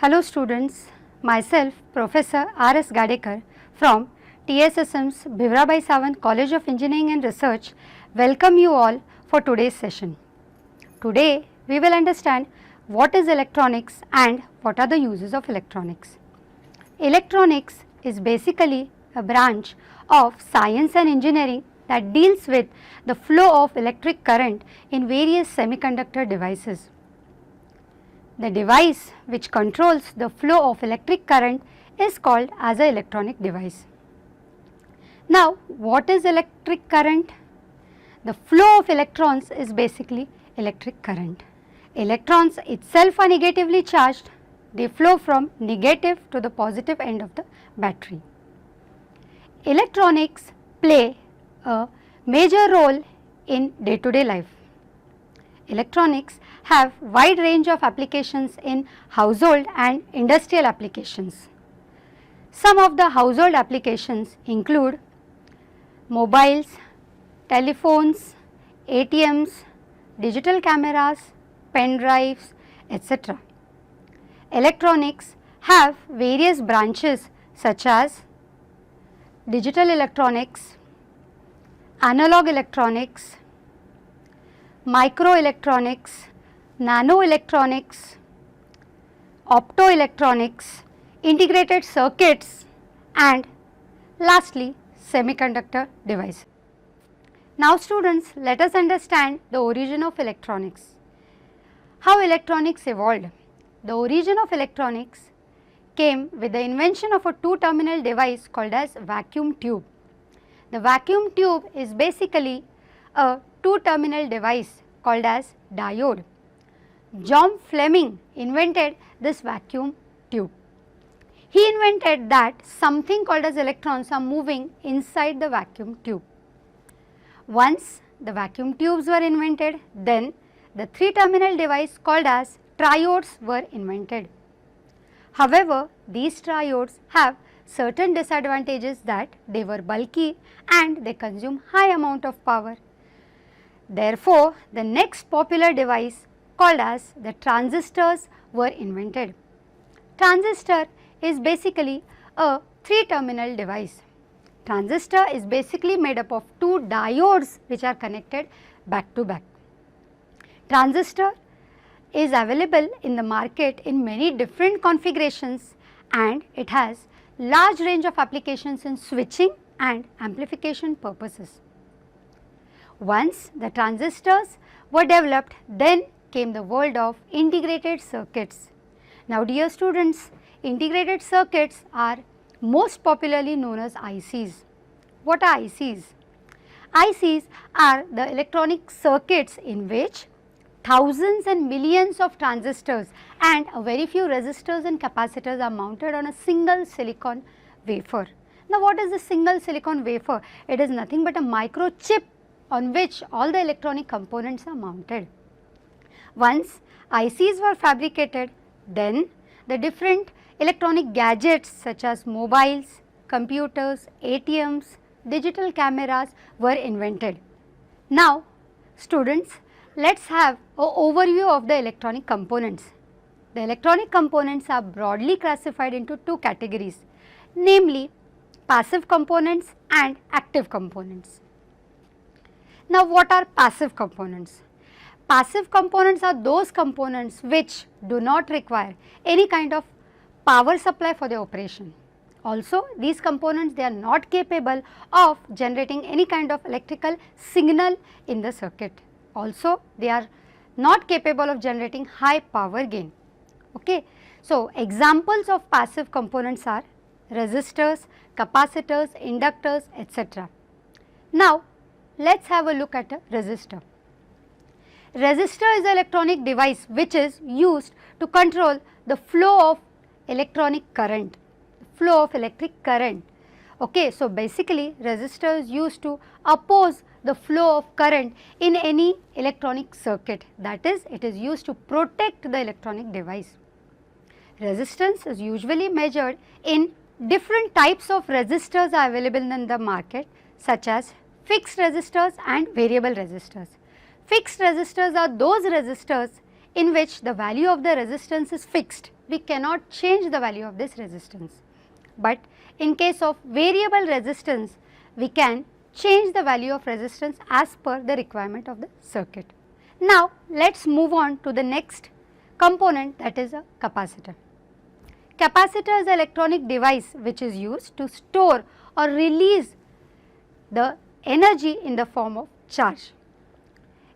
Hello students, myself Professor R.S. Gadekar from TSSM's Bhivrabai Sawant College of Engineering and Research welcome you all for today's session. Today we will understand what is electronics and what are the uses of electronics. Electronics is basically a branch of science and engineering that deals with the flow of electric current in various semiconductor devices. The device which controls the flow of electric current is called as an electronic device. Now, what is electric current? The flow of electrons is basically electric current. Electrons itself are negatively charged. They flow from negative to the positive end of the battery. Electronics play a major role in day-to-day life. Electronics have wide range of applications in household and industrial applications. Some of the household applications include mobiles, telephones, ATMs, digital cameras, pen drives, etc. Electronics have various branches such as digital electronics, analog electronics, microelectronics, nanoelectronics, optoelectronics, integrated circuits, and lastly semiconductor devices. Now students, let us understand the origin of electronics. How electronics evolved? The origin of electronics came with the invention of a two-terminal device called as vacuum tube. The vacuum tube is basically a two-terminal device called as diode. John Fleming invented this vacuum tube. He invented that something called as electrons are moving inside the vacuum tube. Once the vacuum tubes were invented, then the three-terminal device called as triodes were invented. However, these triodes have certain disadvantages that they were bulky and they consume high amount of power. Therefore, the next popular device called as the transistors were invented. Transistor is basically a three-terminal device. Transistor is basically made up of two diodes which are connected back to back. Transistor is available in the market in many different configurations and it has large range of applications in switching and amplification purposes. Once the transistors were developed, then came the world of integrated circuits. Now dear students, integrated circuits are most popularly known as ICs. What are ICs? ICs are the electronic circuits in which thousands and millions of transistors and a very few resistors and capacitors are mounted on a single silicon wafer. Now what is the single silicon wafer? It is nothing but a microchip on which all the electronic components are mounted. Once ICs were fabricated, then the different electronic gadgets such as mobiles, computers, ATMs, digital cameras were invented. Now students, let us have an overview of the electronic components. The electronic components are broadly classified into two categories, namely passive components and active components. Now what are passive components? Passive components are those components which do not require any kind of power supply for their operation. Also these components, they are not capable of generating any kind of electrical signal in the circuit. Also they are not capable of generating high power gain. Okay. So examples of passive components are resistors, capacitors, inductors, etc. Now let us have a look at a resistor. Resistor is an electronic device which is used to control the flow of electronic current, flow of electric current. Okay, so basically resistor is used to oppose the flow of current in any electronic circuit, that is, it is used to protect the electronic device. Resistance is usually measured in different types of resistors are available in the market such as fixed resistors and variable resistors. Fixed resistors are those resistors in which the value of the resistance is fixed. We cannot change the value of this resistance. But in case of variable resistance, we can change the value of resistance as per the requirement of the circuit. Now, let us move on to the next component, that is a capacitor. Capacitor is an electronic device which is used to store or release the energy in the form of charge.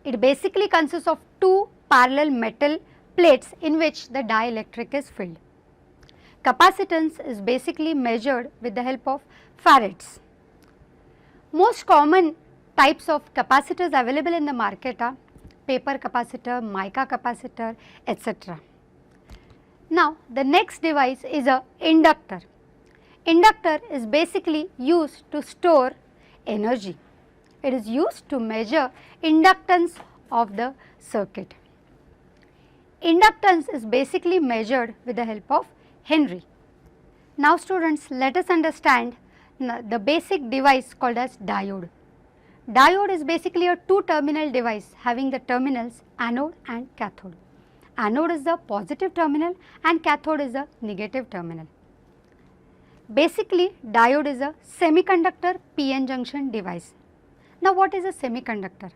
It basically consists of two parallel metal plates in which the dielectric is filled. Capacitance is basically measured with the help of farads. Most common types of capacitors available in the market are paper capacitor, mica capacitor, etc. Now, the next device is a inductor. Inductor is basically used to store energy. It is used to measure inductance of the circuit. Inductance is basically measured with the help of Henry. Now students, let us understand the basic device called as diode. Diode is basically a two-terminal device having the terminals anode and cathode. Anode is the positive terminal and cathode is the negative terminal. Basically, diode is a semiconductor PN junction device. Now, what is a semiconductor?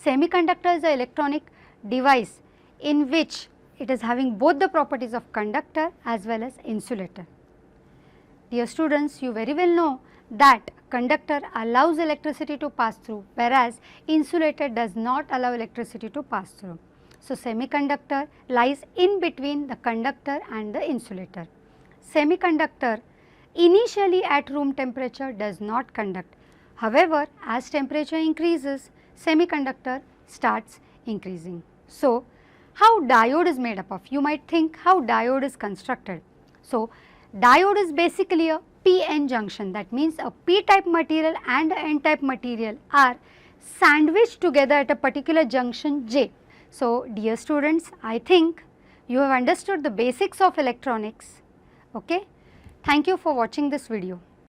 Semiconductor is an electronic device in which it is having both the properties of conductor as well as insulator. Dear students, you very well know that conductor allows electricity to pass through, whereas insulator does not allow electricity to pass through. So, semiconductor lies in between the conductor and the insulator. Semiconductor initially at room temperature does not conduct. However, as temperature increases, semiconductor starts increasing. So, how diode is made up of? You might think how diode is constructed. So, diode is basically a PN junction, that means a P-type material and a N-type material are sandwiched together at a particular junction J. So, dear students, I think you have understood the basics of electronics. Okay? Thank you for watching this video.